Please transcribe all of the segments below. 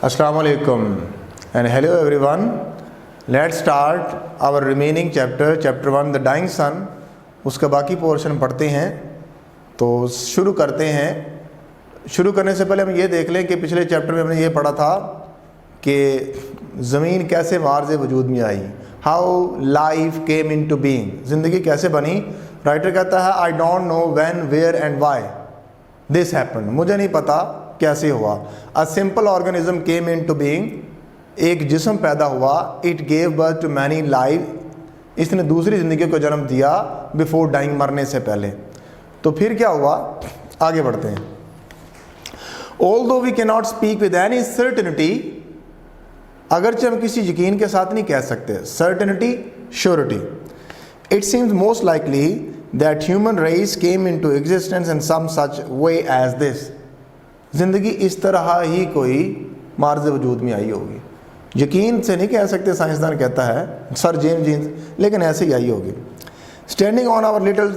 Assalamu alaikum and hello everyone. Let's start our remaining chapter 1 the dying sun. उसका बाकी portion पढ़ते हैं। तो शुरू करते हैं। शुरू करने से पहले हम ये देख लें कि पिछले चैप्टर में हमने ये पढ़ा था कि ज़मीन कैसे मार्ज़ वजूद में आई, how life came in to being, ज़िंदगी कैसे बनी। राइटर कहता है I don't know when where and why this happened, मुझे नहीं पता कैसे हुआ। A simple organism came in to being, एक जिस्म पैदा हुआ। It gave birth to many life, इसने दूसरी ज़िंदगी को जन्म दिया बिफोर डाइंग, मरने से पहले। तो फिर क्या हुआ, आगे बढ़ते हैं। Although we can not speak with any certainty, अगरचे हम किसी यकीन के साथ नहीं कह सकते, certainty surety. It seems most likely that human race came in to existence in some such way as this, ज़िंदगी इस तरह ही कोई मार्ज़ वजूद में आई होगी। यकीन से नहीं कह सकते, साइंसदान कहता है सर जेम्स जीन्स, लेकिन ऐसे ही आई होगी। Standing on our little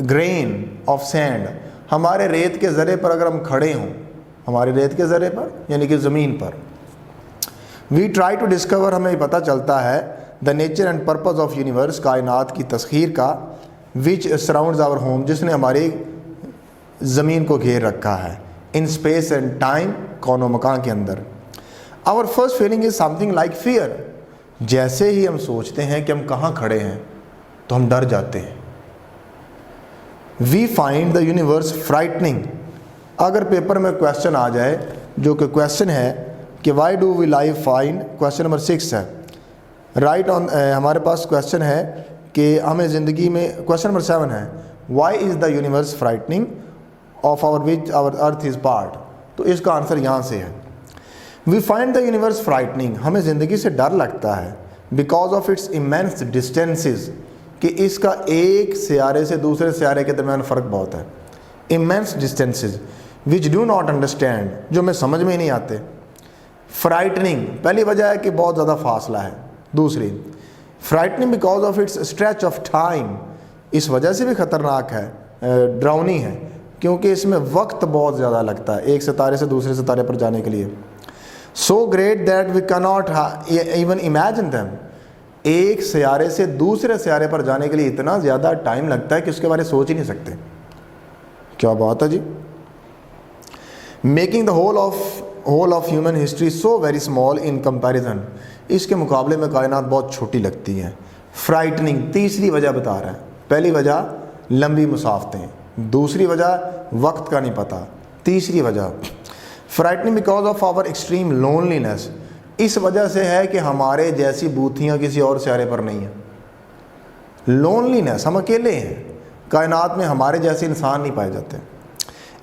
grain of sand, हमारे रेत के ज़रे पर अगर हम खड़े हों, हमारे रेत के ज़रे पर यानी कि ज़मीन पर, वी ट्राई टू डिस्कवर, हमें पता चलता है the nature and purpose of universe, कायनात की तस्खीर का, विच सराउंड्स आवर होम, जिसने हमारी ज़मीन को घेर रखा है, इन स्पेस एंड टाइम, कौनो मकान के अंदर। Our first feeling is something like fear, जैसे ही हम सोचते हैं कि हम कहाँ खड़े हैं तो हम डर जाते हैं। We find the universe frightening, अगर पेपर में क्वेश्चन आ जाए जो कि क्वेश्चन है कि why do we life find, question number 6 है, राइट ऑन, हमारे पास क्वेश्चन है कि हमें ज़िंदगी में, क्वेश्चन नंबर 7 है why is the universe frightening of our which our earth is part. तो इसका आंसर यहाँ से है, we find the universe frightening, हमें ज़िंदगी से डर लगता है because of its immense distances, कि इसका एक सियारे से दूसरे सियारे के दरमियान फ़र्क बहुत है। Immense distances which do not understand, जो हमें समझ में ही नहीं आते। फ्राइटनिंग, पहली वजह है कि बहुत ज़्यादा फासला है। दूसरी, frightening because of it's stretch of time, इस वजह से भी ख़तरनाक है, ड्राउनी है, क्योंकि इसमें वक्त बहुत ज़्यादा लगता है एक सितारे से दूसरे सितारे पर जाने के लिए। So great that we can not even imagine them, एक सियारे से दूसरे सियारे पर जाने के लिए इतना ज़्यादा टाइम लगता है कि उसके बारे में सोच ही नहीं सकते। क्या बात है जी। Making the whole of human history so very small in comparison, इसके मुकाबले में कायनात बहुत छोटी लगती है। फ्राइटनिंग, तीसरी वजह बता रहा है। पहली वजह लंबी मुसाफतें, दूसरी वजह वक्त का नहीं पता, तीसरी वजह frightening because of our extreme loneliness, इस वजह से है कि हमारे जैसी बूथियाँ किसी और सियारे पर नहीं है। लोनलीनेस, हम अकेले हैं, कायनात में हमारे जैसे इंसान नहीं पाए जाते।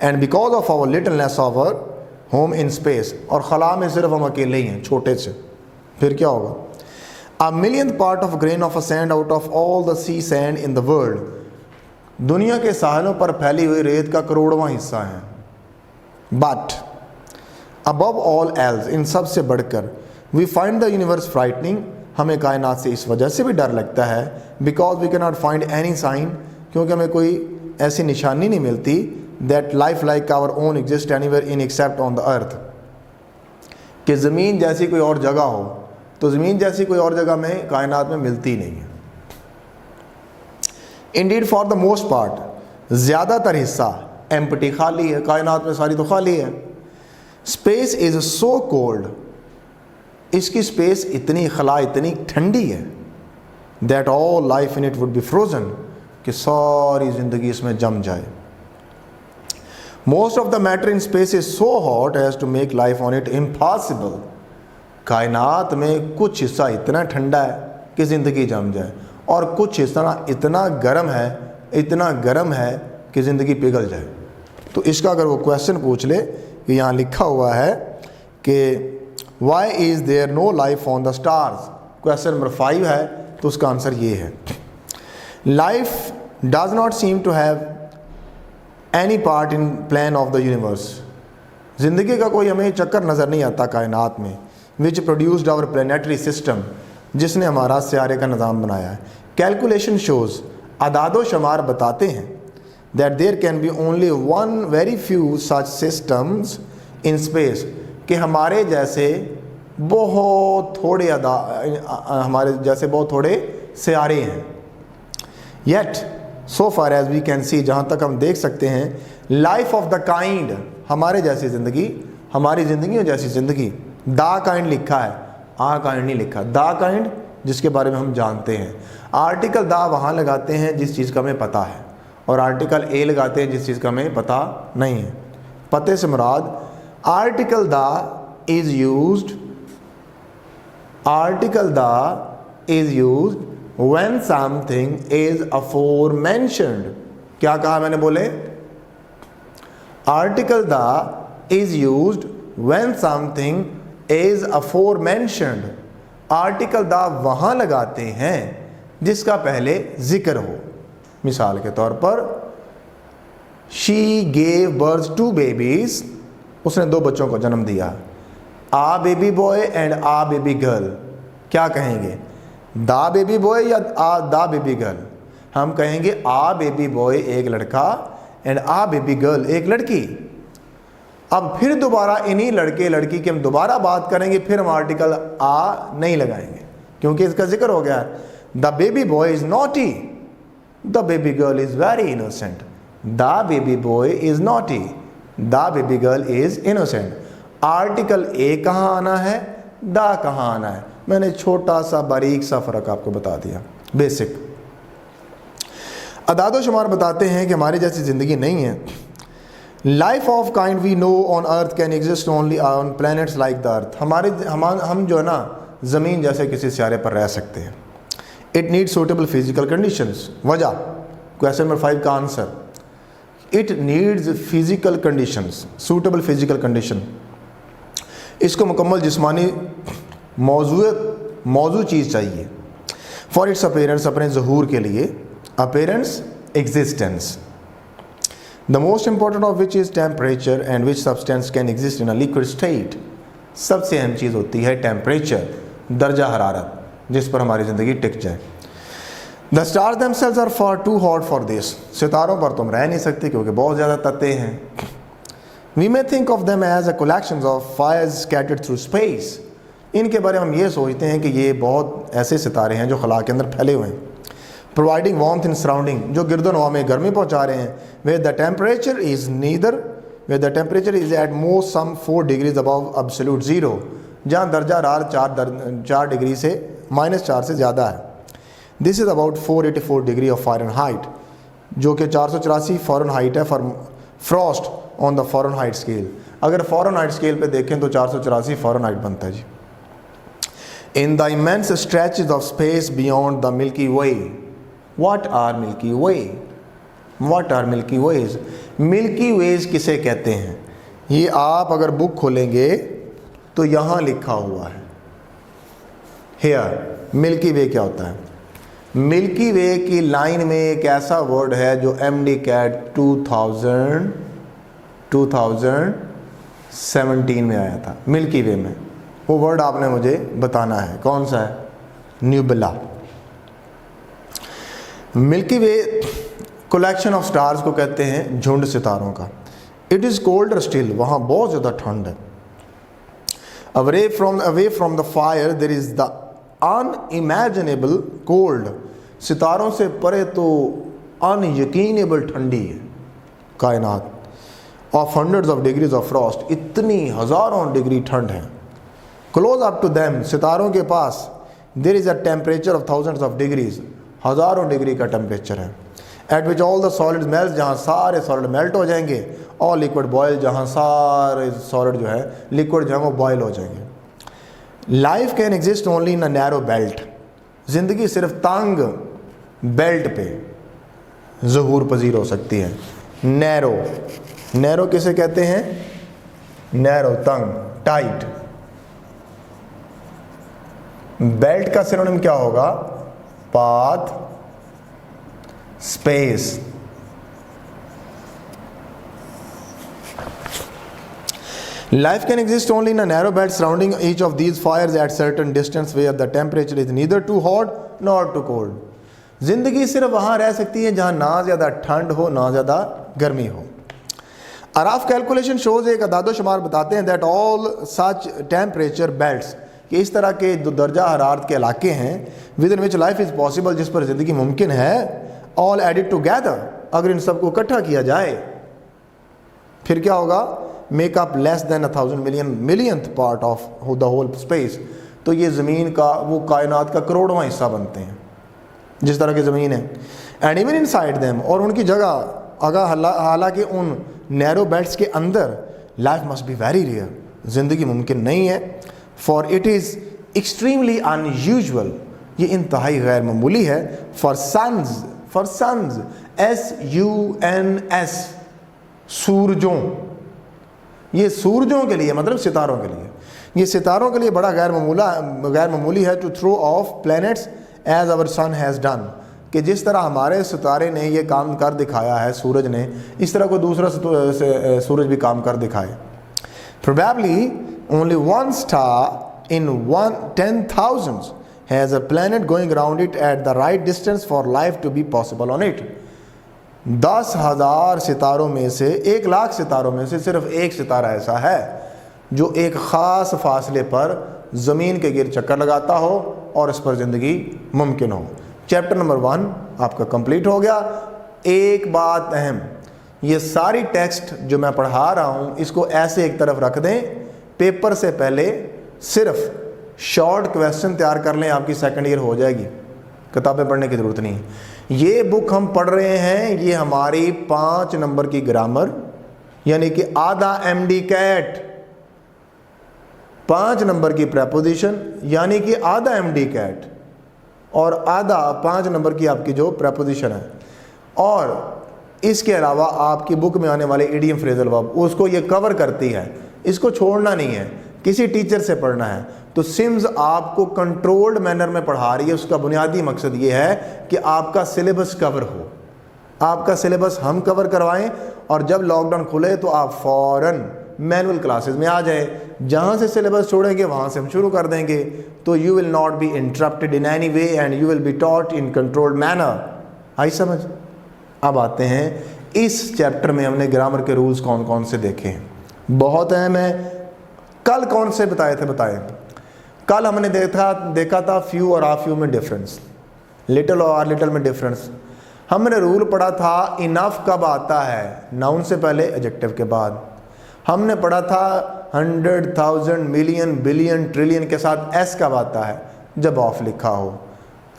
And because of our littleness of our home in space, और खला में सिर्फ हम अकेले ही हैं, छोटे से। फिर क्या होगा, a million part of grain of a sand out of all the sea sand in the world, दुनिया के साहिलों पर फैली हुई रेत का करोड़वां हिस्सा है। बट अबव ऑल एल्स, इन सब से बढ़कर, we find the universe frightening, हमें कायनात से इस वजह से भी डर लगता है because we can not find any sign, क्योंकि हमें कोई ऐसी निशानी नहीं मिलती that life like our own exist anywhere in except on the earth, कि ज़मीन जैसी कोई और जगह हो, तो ज़मीन जैसी कोई और जगह में कायनात में मिलती ही नहीं है। Indeed for the most part, ज़्यादातर हिस्सा एम्प्टी, खाली है, कायनात में सारी तो खाली है। स्पेस इज़ सो कोल्ड, इसकी स्पेस इतनी, खला इतनी ठंडी है, that all life in it would be frozen, कि सारी ज़िंदगी इसमें जम जाए। Most of the matter in space is so hot as to make life on it impossible, कायनात में कुछ हिस्सा इतना ठंडा है कि ज़िंदगी जम जाए, और कुछ हिस्सा इतना गर्म है, इतना गर्म है कि ज़िंदगी पिघल जाए। तो इसका अगर वो क्वेश्चन पूछ ले कि यहाँ लिखा हुआ है कि why is there no life on the stars, question number 5 है, तो उसका आंसर ये है, life does not seem to have any part in plan of the universe, ज़िंदगी का कोई हमें चक्कर नज़र नहीं आता कायनात में, विच प्रोड्यूस्ड आवर प्लानेटरी सिस्टम, जिसने हमारा सियारे का निज़ाम बनाया है। कैलकुलेशन शोज़, अदादो शुमार बताते हैं, that there can be only one very few such systems in space, कि हमारे जैसे बहुत थोड़े हमारे जैसे बहुत थोड़े सियारे हैं। Yet so far as we can see, जहाँ तक हम देख सकते हैं, लाइफ ऑफ द काइंड, हमारे जैसी ज़िंदगी, हमारी ज़िंदगी जैसी ज़िंदगी। दा काइंड लिखा है, आ काइंड नहीं लिखा। दा काइंड जिसके बारे में हम जानते हैं। आर्टिकल दा वहाँ लगाते हैं जिस चीज़ का हमें पता है, और आर्टिकल ए लगाते हैं जिस चीज़ का हमें पता नहीं है। पते से मुराद article the is used, article the is used when something is aforementioned. क्या कहा मैंने, बोले? Article the is used when something is aforementioned. Article the वहाँ लगाते हैं जिसका पहले जिक्र हो। मिसाल के तौर पर, she gave birth to babies, उसने 2 बच्चों को जन्म दिया। A baby boy and a baby girl, क्या कहेंगे? दा बेबी बॉय या दा बेबी गर्ल? हम कहेंगे आ बेबी बॉय एक लड़का एंड आ बेबी गर्ल एक लड़की। अब फिर दोबारा इन्हीं लड़के लड़की की हम दोबारा बात करेंगे, फिर हम आर्टिकल आ नहीं लगाएंगे क्योंकि इसका जिक्र हो गया। The baby boy is naughty, the baby girl is very innocent. The baby boy is naughty, the baby girl is innocent. Article a कहाँ आना है, दा कहाँ आना है? मैंने छोटा सा बारीक सा फ़र्क आपको बता दिया, बेसिक। अदाद शुमार बताते हैं कि हमारी जैसी ज़िंदगी नहीं है। Life of kind we know on earth can exist only on planets like the earth. हम जो है ना, ज़मीन जैसे किसी सियारे पर रह सकते हैं। It need suitable physical conditions. वजह, क्वेश्चन नंबर 5 का answer, it needs physical conditions, suitable physical condition. इसको मुकम्मल जिस्मानी मौजू चीज़ चाहिए। फॉर इट्स अपीयरेंस, अपने ज़हूर के लिए। Appearance, existence. The most important of which is temperature and which substance can exist in a liquid state. सबसे अहम चीज़ होती है टेम्परेचर, दर्जा हरारत, जिस पर हमारी ज़िंदगी टिक जाए। The stars themselves are far too hot for this. सितारों पर तुम रह नहीं सकते क्योंकि बहुत ज़्यादा तत्ते हैं। We may think of them as a collection of fires scattered through space. इनके बारे में हम ये सोचते हैं कि ये बहुत ऐसे सितारे हैं जो खला के अंदर फैले हुए हैं। प्रोवाइडिंग वार्मथ इन सराउंडिंग, जो गिरदोनवा में गर्मी पहुंचा रहे हैं। Where the temperature is at most some 4 degrees above absolute zero, जहाँ दर्जा हरारत 4 डिग्री से -4 से ज़्यादा है। This is about 484 degree of Fahrenheit, जो कि 484 फ़ारेनहाइट है for frost on the Fahrenheit scale. अगर फ़ारेनहाइट स्केल पे देखें तो 484 फ़ारेनहाइट बनता है जी। In the immense stretches of space beyond the Milky Way. What are Milky Way? What are Milky Ways? Milky Ways किसे कहते हैं? ये आप अगर बुक खोलेंगे तो यहाँ लिखा हुआ है हेयर। मिल्की वे क्या होता है? मिल्की वे की लाइन में एक ऐसा वर्ड है जो MD CAT 2017 में आया था, मिल्की वे में। वो वर्ड आपने मुझे बताना है, कौन सा है? Nebula. Milky Way collection of stars को कहते हैं, झुंड सितारों का। इट इज़ कोल्डर स्टिल, वहाँ बहुत ज़्यादा ठंड है। Away from the fire there is the unimaginable cold. सितारों से परे तो अनयकीनेबल ठंडी है कायनात। Of hundreds of degrees of frost, इतनी हज़ारों डिग्री ठंड है। क्लोज अप टू देम, सितारों के पास, there is a temperature of thousands of degrees, हज़ारों डिग्री का टेम्परेचर है। At which all the solid melt, जहाँ सारे सॉलिड मेल्ट हो जाएंगे। और लिक्विड बॉयल, जहाँ सारे सॉलिड जो है लिक्विड जो है वो बॉयल हो जाएंगे। Life can exist only in a narrow belt. ज़िंदगी सिर्फ तंग बेल्ट पे ज़हूर पजीर हो सकती है। नैरो, नैरो किसे कहते हैं? नैरो, तंग, टाइट। बेल्ट का सिनोनिम क्या होगा? Path, space. Life can exist only in a narrow belt surrounding each of these fires at certain distance where the temperature is neither too hot nor too cold. जिंदगी सिर्फ वहाँ रह सकती है जहाँ ना ज़्यादा ठंड हो ना ज़्यादा गर्मी हो। रफ कैलकुलेशन शोज, एक अदादो शुमार बताते हैं that all such temperature belts, कि इस तरह के जो दर्जा हरारत के इलाके हैं with in which life is possible, जिस पर ज़िंदगी मुमकिन है, ऑल एडिड टुगेदर, अगर इन सबको इकट्ठा किया जाए फिर क्या होगा, make up less than 1000 millionth part of the whole space, तो ये ज़मीन का, वो कायनात का करोड़वां हिस्सा बनते हैं जिस तरह की ज़मीन है। एंड इवन इनसाइड देम, और उनकी जगह अगर हालांकि उन नैरो बेल्ट्स के अंदर life must be very rare, ज़िंदगी मुमकिन नहीं है। For it is extremely unusual, ये इंतहाई गैर मामूली है। फॉर सन्स SUNS, सूरजों, ये सूरजों के लिए मतलब सितारों के लिए, ये सितारों के लिए बड़ा गैर मामूली है। To throw off planets as our sun has done, कि जिस तरह हमारे सितारे ने ये काम कर दिखाया है, सूरज ने, इस तरह कोई दूसरा सूरज भी काम कर दिखाए। Probably only one star in 10,000 has a planet going around it at the right distance for life to be possible on it. 10,000 सितारों में से, 1,00,000 सितारों में से सिर्फ एक सितारा ऐसा है जो एक ख़ास फासले पर ज़मीन के गिर चक्कर लगाता हो और इस पर ज़िंदगी मुमकिन हो। चैप्टर नंबर 1 आपका कंप्लीट हो गया। एक बात अहम, ये सारी टेक्स्ट जो मैं पढ़ा रहा हूँ इसको ऐसे एक तरफ रख दें, पेपर से पहले सिर्फ शॉर्ट क्वेश्चन तैयार कर लें, आपकी सेकंड ईयर हो जाएगी, किताबें पढ़ने की ज़रूरत नहीं है। ये बुक हम पढ़ रहे हैं, ये हमारी 5 नंबर की ग्रामर, यानी कि आधा MD कैट, 5 नंबर की प्रेपोजिशन यानी कि आधा MD कैट, और आधा 5 नंबर की आपकी जो प्रेपोजिशन है। और इसके अलावा आपकी बुक में आने वाले इडियम फ्रेजल वर्ब, उसको ये कवर करती है, इसको छोड़ना नहीं है, किसी टीचर से पढ़ना है। तो सिम्स आपको कंट्रोल्ड मैनर में पढ़ा रही है, उसका बुनियादी मकसद ये है कि आपका सिलेबस कवर हो, आपका सिलेबस हम कवर करवाएं, और जब लॉकडाउन खुले तो आप फ़ौरन मैनुअल क्लासेस में आ जाए, जहाँ से सिलेबस छोड़ेंगे वहाँ से हम शुरू कर देंगे। तो you will not be interrupted in any way and you will be taught in controlled manner. आई समझ? अब आते हैं इस चैप्टर में हमने ग्रामर के रूल्स कौन कौन से देखे हैं, बहुत अहम है। कल कौन से बताए थे? कल हमने देखा था फ्यू और आर फ्यू में डिफरेंस, लिटिल और आर लिटिल में डिफरेंस। हमने रूल पढ़ा था इनफ कब आता है, नाउन से पहले, एडजेक्टिव के बाद। हमने पढ़ा था 100,000 मिलियन बिलियन ट्रिलियन के साथ S कब आता है, जब ऑफ लिखा हो।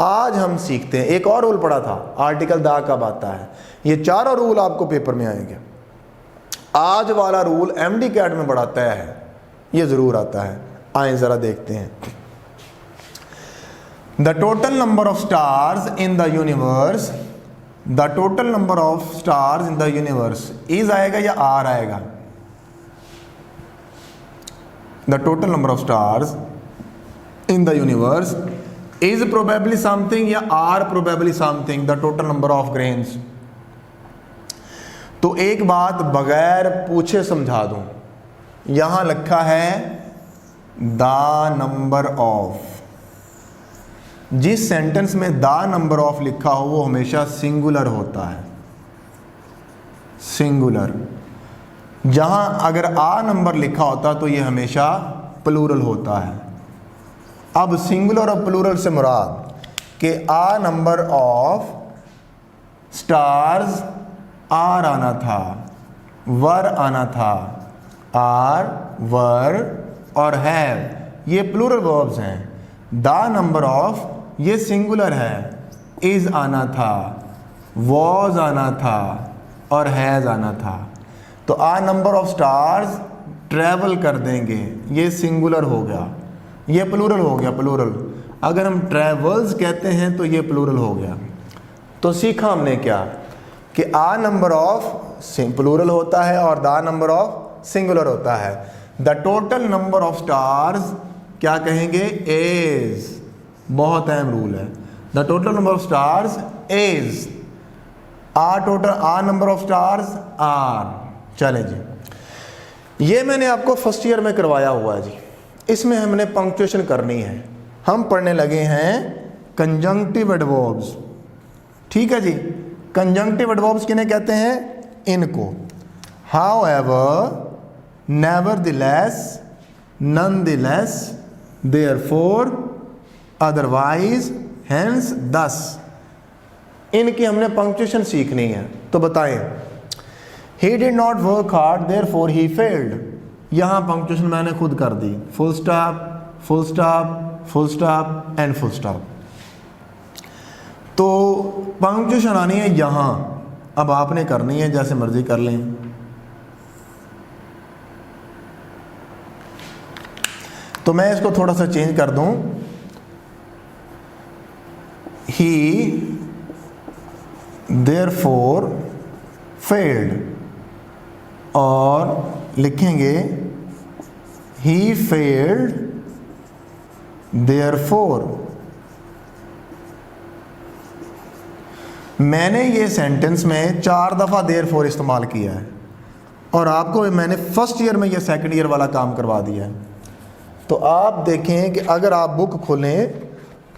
आज हम सीखते हैं, एक और रूल पढ़ा था, आर्टिकल दा कब आता है। ये चारों रूल आपको पेपर में आएंगे। आज वाला रूल MD कैट में बड़ा तय है, ये ज़रूर आता है। आए ज़रा देखते हैं। The total number of stars in the universe, the total number of stars in the universe, is आएगा या आर आएगा? The total number of stars in the universe is probably something या are probably something the total number of grains। तो एक बात बगैर पूछे समझा दूं, यहां लिखा है the number of, जिस सेंटेंस में the number of लिखा हो वो हमेशा सिंगुलर होता है, सिंगुलर। जहां अगर आ नंबर लिखा होता तो ये हमेशा प्लूरल होता है। अब सिंगुलर और प्लूरल से मुराद कि आ नंबर ऑफ स्टार्स आर आना था, वर आना था, आर, वर और हैव, ये प्लूरल वर्ब्स हैं। द नंबर ऑफ ये सिंगुलर है, इज आना था, वॉज आना था और हैज आना था। तो आ नंबर ऑफ स्टार्स ट्रैवल कर देंगे, ये सिंगुलर हो गया, ये प्लूरल हो गया, प्लूरल। अगर हम ट्रैवल्स कहते हैं तो ये प्लूरल हो गया। तो सीखा हमने क्या कि आ नंबर ऑफ प्लूरल होता है और द नंबर ऑफ सिंगुलर होता है। The total number of stars क्या कहेंगे? इज, बहुत अहम रूल है। The total number of stars is, a number of stars are. चलें जी, ये मैंने आपको फर्स्ट ईयर में करवाया हुआ है जी, इसमें हमने पंक्चुएशन करनी है। हम पढ़ने लगे हैं कंजंक्टिव एडवर्ब्स, ठीक है जी। कंजंक्टिव एडवर्ब्स किन्हें कहते हैं? इनको। however, nevertheless, nonetheless, therefore, otherwise, hence, thus। इनकी हमने पंक्चुएशन सीखनी है, तो बताएं। He did not work hard, therefore he failed। यहाँ पंक्चुएशन मैंने खुद कर दी, full stop, full stop, full stop and full stop. तो पंक्चुएशन आनी है यहाँ, अब आपने करनी है, जैसे मर्जी कर लें। तो मैं इसको थोड़ा सा चेंज कर दूं, he therefore failed, और लिखेंगे he failed therefore। मैंने ये सेंटेंस में 4 दफ़ा therefore इस्तेमाल किया है, और आपको मैंने फर्स्ट ईयर में ये सेकंड ईयर वाला काम करवा दिया है। तो आप देखें कि अगर आप बुक खोलें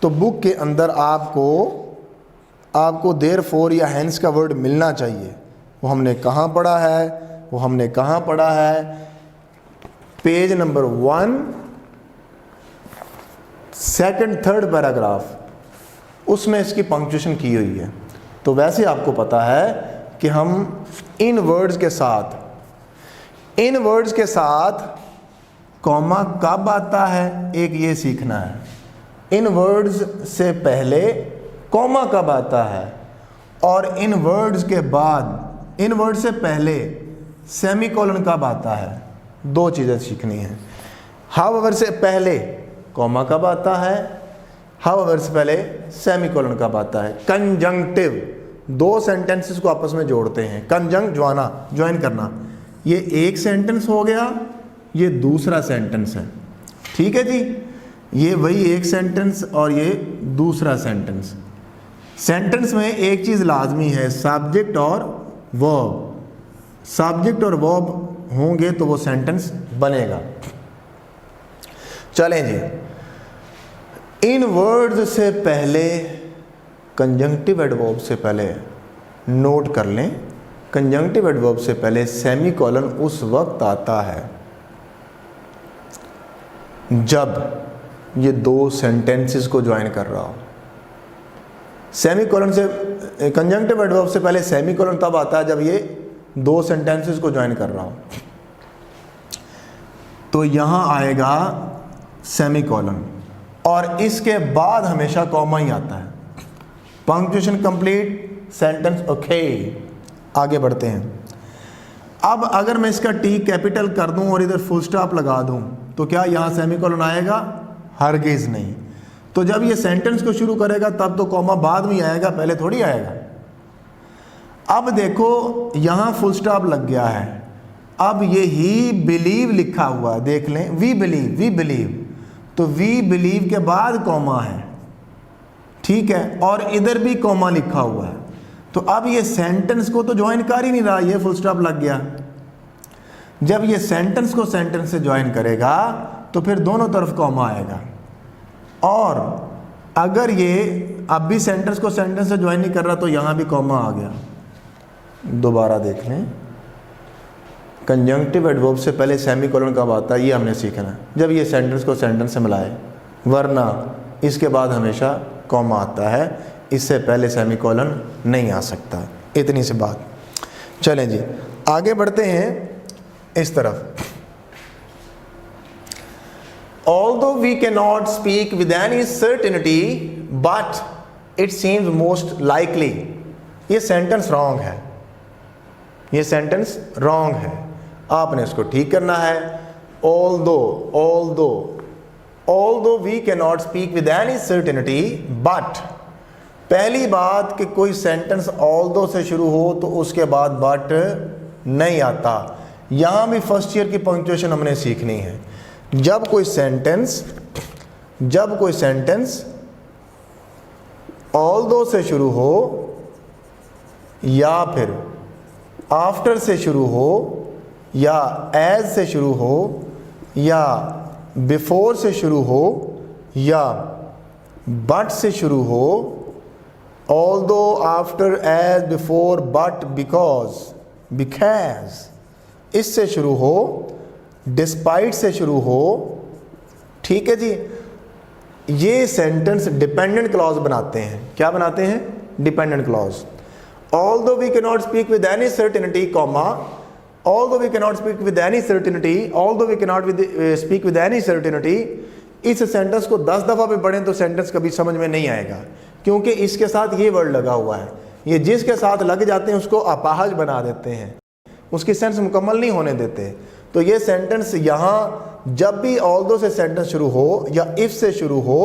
तो बुक के अंदर आपको therefore या hence का वर्ड मिलना चाहिए। वो हमने कहाँ पढ़ा है, page number 1 second third paragraph, उसमें इसकी पंक्चुएशन की हुई है। तो वैसे आपको पता है कि हम इन वर्ड्स के साथ कॉमा कब आता है, एक ये सीखना है। इन वर्ड्स से पहले कॉमा कब आता है, और इन वर्ड्स के बाद, इन वर्ड से पहले सेमीकोलन कब आता है, 2 चीज़ें सीखनी है। हाउएवर से पहले कॉमा कब आता है, हाउएवर से पहले सेमीकोलन कब आता है। कंजंक्टिव, 2 सेंटेंसेस को आपस में जोड़ते हैं। कंजंक्ट ज्वाइन करना, ये एक सेंटेंस हो गया, ये दूसरा सेंटेंस है, ठीक है जी। ये वही एक सेंटेंस और ये दूसरा सेंटेंस। सेंटेंस में एक चीज़ लाजमी है, सब्जेक्ट और वर्ब। सब्जेक्ट और वर्ब होंगे तो वो सेंटेंस बनेगा। चलें जी, इन वर्ड्स से पहले कंजंक्टिव एडवर्ब से पहले नोट कर लें, कंजंक्टिव एडवर्ब से पहले सेमीकोलन उस वक्त आता है जब ये 2 सेंटेंसेस को ज्वाइन कर रहा हो। सेमीकोलन से, कंजंक्टिव एडवर्ब से पहले सेमीकोलन तब आता है जब ये 2 सेंटेंसेस को ज्वाइन कर रहा हो। तो यहाँ आएगा सेमीकोलन, और इसके बाद हमेशा कॉमा ही आता है। Punctuation complete, sentence okay. आगे बढ़ते हैं। अब अगर मैं इसका टी कैपिटल कर दूं और इधर फुल स्टॉप लगा दूं तो क्या यहाँ सेमीकोलन आएगा? हरगिज़ नहीं। तो जब ये सेंटेंस को शुरू करेगा तब तो कॉमा बाद में आएगा, पहले थोड़ी आएगा। अब देखो यहाँ फुल स्टॉप लग गया है, अब ये ही बिलीव लिखा हुआ है, देख लें, वी बिलीव, तो वी बिलीव के बाद कॉमा है, ठीक है, और इधर भी कॉमा लिखा हुआ है। तो अब ये सेंटेंस को तो ज्वाइन कर ही नहीं रहा, ये फुल स्टॉप लग गया। जब ये सेंटेंस को सेंटेंस से ज्वाइन करेगा तो फिर दोनों तरफ कॉमा आएगा। और अगर ये अब भी सेंटेंस को सेंटेंस से ज्वाइन नहीं कर रहा तो यहाँ भी कॉमा आ गया। दोबारा देख लें, कंजंक्टिव एडवर्ब से पहले सेमीकोलन कब आता है, ये हमने सीखना है, जब ये सेंटेंस को सेंटेंस से मिलाए, वरना इसके बाद हमेशा कॉमा आता है, इससे पहले सेमीकोलन नहीं आ सकता। इतनी सी बात। चलें जी, आगे बढ़ते हैं इस तरफ। Although we cannot speak with any certainty, but it seems most likely, ये सेंटेंस रॉन्ग है, ये सेंटेंस रॉन्ग है, आपने इसको ठीक करना है। although we cannot speak with any certainty, but, पहली बात कि कोई सेंटेंस although से शुरू हो तो उसके बाद but नहीं आता। यहाँ भी फर्स्ट ईयर की पंक्चुएशन हमने सीखनी है। जब कोई सेंटेंस although से शुरू हो, या फिर आफ्टर से शुरू हो, या एज से शुरू हो, या बिफोर से शुरू हो, या बट से शुरू हो, although, after, as, before, but, because, इससे शुरू हो, डिस्पाइट से शुरू हो, ठीक है जी, ये सेंटेंस डिपेंडेंट क्लॉज बनाते हैं। क्या बनाते हैं? Dependent clause. Although we can not speak with any certainty, comma, although we can not speak with any certainty, although we can not speak with any certainty. इस सेंटेंस को 10 दफ़ा भी पढ़ें तो सेंटेंस कभी समझ में नहीं आएगा, क्योंकि इसके साथ ये वर्ड लगा हुआ है। ये जिसके साथ लग जाते हैं उसको अपाहज बना देते हैं, उसकी सेंस मुकम्मल नहीं होने देते। तो ये सेंटेंस यहाँ जब भी ऑल्दो से सेंटेंस शुरू हो या इफ से शुरू हो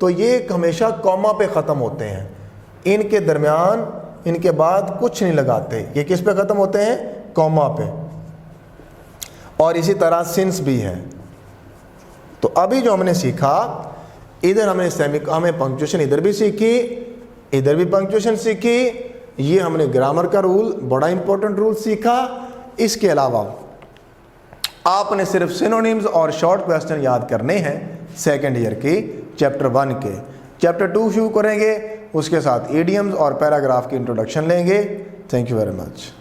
तो ये हमेशा कॉमा पे ख़त्म होते हैं, इनके दरमियान, इनके बाद कुछ नहीं लगाते। ये किस पे ख़त्म होते हैं? कॉमा पे। और इसी तरह सिंस भी है। तो अभी जो हमने सीखा, इधर हमें पंक्चुएशन इधर भी सीखी, इधर भी पंक्चुएशन सीखी, ये हमने ग्रामर का रूल, बड़ा इंपॉर्टेंट रूल सीखा। इसके अलावा आपने सिर्फ सिनोनिम्स और शॉर्ट क्वेश्चन याद करने हैं सेकेंड ईयर की चैप्टर 1 के। चैप्टर 2 शुरू करेंगे, उसके साथ इडियम्स और पैराग्राफ की इंट्रोडक्शन लेंगे। Thank you very much.